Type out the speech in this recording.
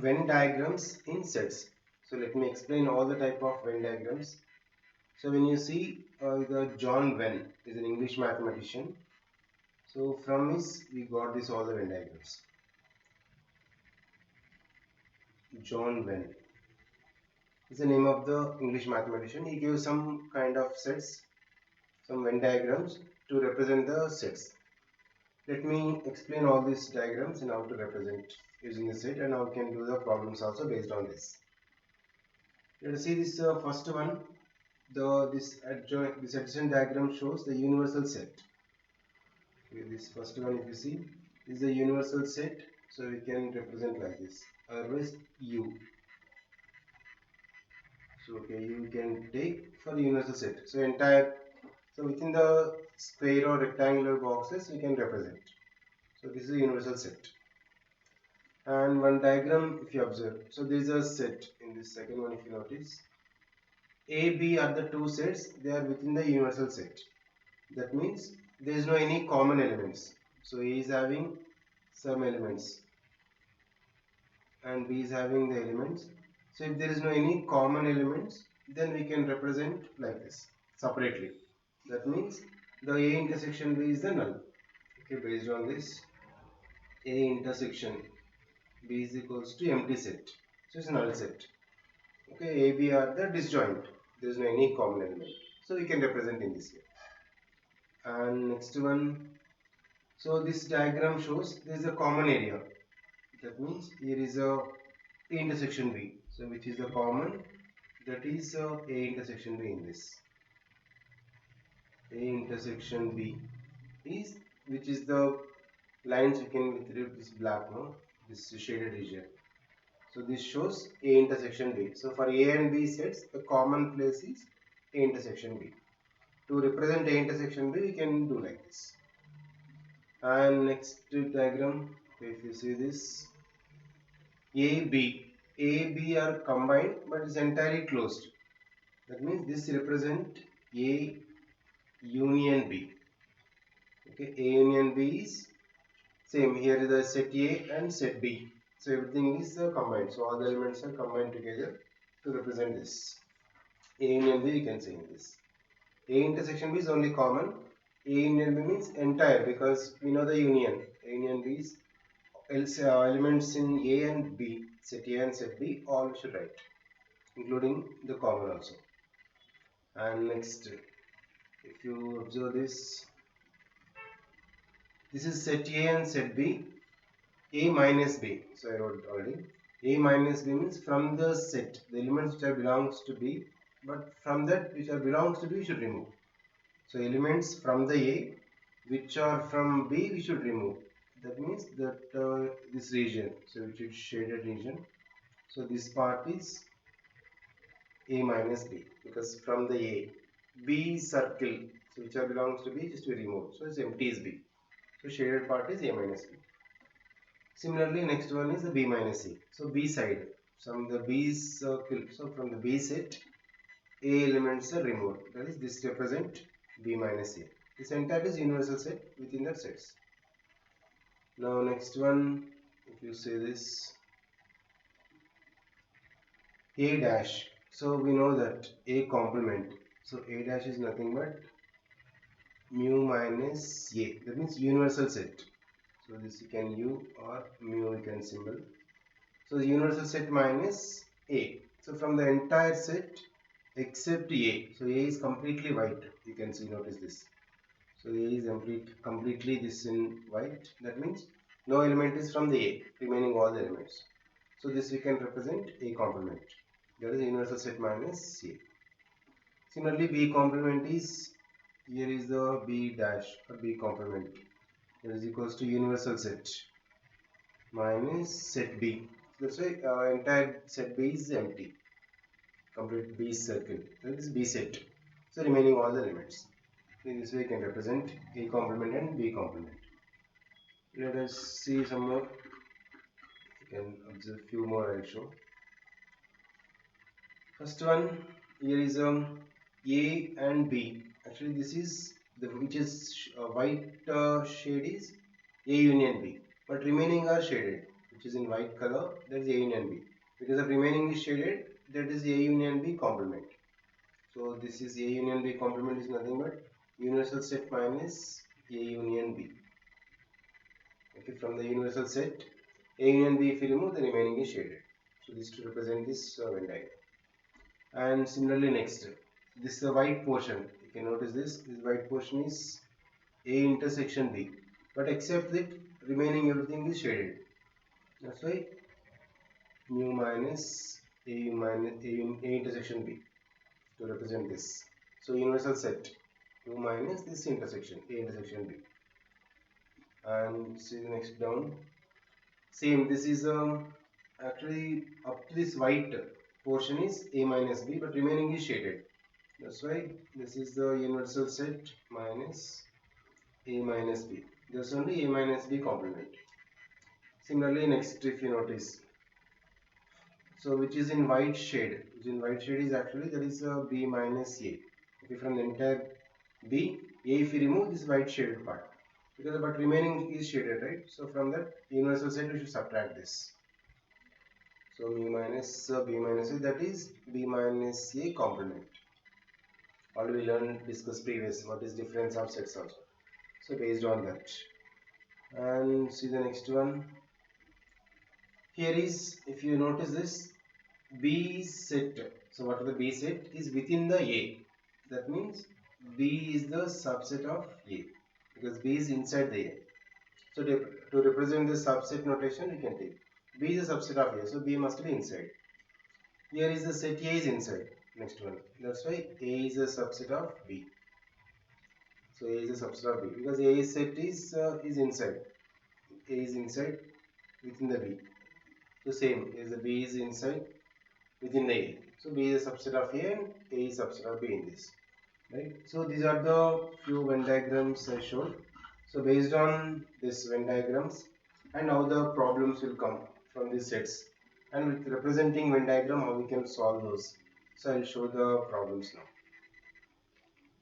Venn diagrams in sets. So let me explain all the type of Venn diagrams. So when you see the John Venn is an English mathematician. So from his we got this all the Venn diagrams. John Venn is the name of the English mathematician. He gave some kind of sets, some Venn diagrams to represent the sets. Let me explain all these diagrams and how to represent using the set, and how we can do the problems also based on this. Let us see this first one. This adjacent diagram shows the universal set. Okay, this first one, if you see, is the universal set. So we can represent like this. Otherwise, U. So okay, you can take for the universal set. So entire. So within the square or rectangular boxes, we can represent. So this is a universal set. And one diagram, if you observe, so there is a set in this second one. If you notice, A, B are the two sets. They are within the universal set. That means there is no any common elements. So A is having some elements and B is having the elements. So if there is no any common elements, then we can represent like this separately. That means the A intersection B is the null. Okay, based on this, A intersection B is equals to empty set. So it's a null set. Okay, A, B are the disjoint. There is no any common element. So we can represent in this way. And next one. So this diagram shows there is a common area. That means here is a intersection B. So which is the common, that is A intersection B in this. A intersection B is, which is the lines we can with this black, no, this shaded region. So this shows A intersection B. So for A and B sets, the common place is A intersection B. To represent A intersection B, we can do like this. And next diagram, if you see this, A, B are combined, but it's entirely closed. That means this represent A union B. Okay, A union B is same. Here is the set A and set B. So everything is combined. So all the elements are combined together to represent this. A union B, you can say in this. A intersection B is only common. A union B means entire, because we know the union. A union B is elements in A and B, set A and set B, all should write, including the common also. And next, if you observe this, this is set A and set B, A minus B. So I wrote already. A minus B means from the set, the elements which are belongs to B, but from that which are belongs to B, we should remove. So elements from the A which are from B, we should remove. That means that this region, so which is shaded region. So this part is A minus B, because from the A, B circle, so which are belongs to B, just we remove. So it's empty is B. So shaded part is A minus B. Similarly, next one is the B minus C. So B side, from the B circle, so from the B set, A elements are removed. That is, this represent B minus C. This entire is universal set within the sets. Now next one, if you say this, A dash. So we know that A complement. So A dash is nothing but mu minus A. That means universal set. So this you can U or mu you can symbol. So the universal set minus A. So from the entire set except A. So A is completely white. You can see, notice this. So A is completely this in white. That means no element is from the A, remaining all the elements. So this we can represent A complement. That is universal set minus A. Similarly, B complement is, here is the B dash or B complement. That is equals to universal set minus set B. That's why entire set B is empty. Complete B circle. That is B set. So remaining all the elements. In this way, you can represent A complement and B complement. Let us see some more. You can observe few more. I'll show. First one, here is A and B. Actually, this is the which is white shade is A union B, but remaining are shaded. which is in white color, that is A union B. Because the remaining is shaded, that is A union B complement. So this is A union B complement is nothing but universal set minus A union B. Okay, from the universal set, A union B if you remove, the remaining is shaded. So this to represent this Venn diagram. And similarly next, this is the white portion. You can notice this white portion is A intersection B, but except that remaining everything is shaded. That's why mu minus A intersection B to represent this. So universal set mu minus this intersection A intersection B. And see the next down. Same, this is actually up to this white portion is A minus B, but remaining is shaded. That's why this is the universal set minus A minus B. There's only A minus B complement. Similarly, next if you notice, so which is in white shade, is actually that is B minus A. Okay, from the entire B, A if you remove this white shaded part, because but remaining is shaded, right? So from that universal set we should subtract this. So mu minus B minus A, that is B minus A complement. Already we learned, discussed previous what is difference of sets also. So based on that, and see the next one. Here is, if you notice this, B set. So what are the B set is within the A. That means B is the subset of A because B is inside the A. So to represent the subset notation, we can take B is a subset of A. So B must be inside. Here is the set A is inside. Next one. That's why A is a subset of B. So A is a subset of B because A set is inside. A is inside within the B. So same is the B is inside within the A. So B is a subset of A and A is a subset of B in this. Right. So these are the few Venn diagrams I showed. So based on this Venn diagrams and how the problems will come from these sets, and with representing Venn diagram how we can solve those. So I'll show the problems now.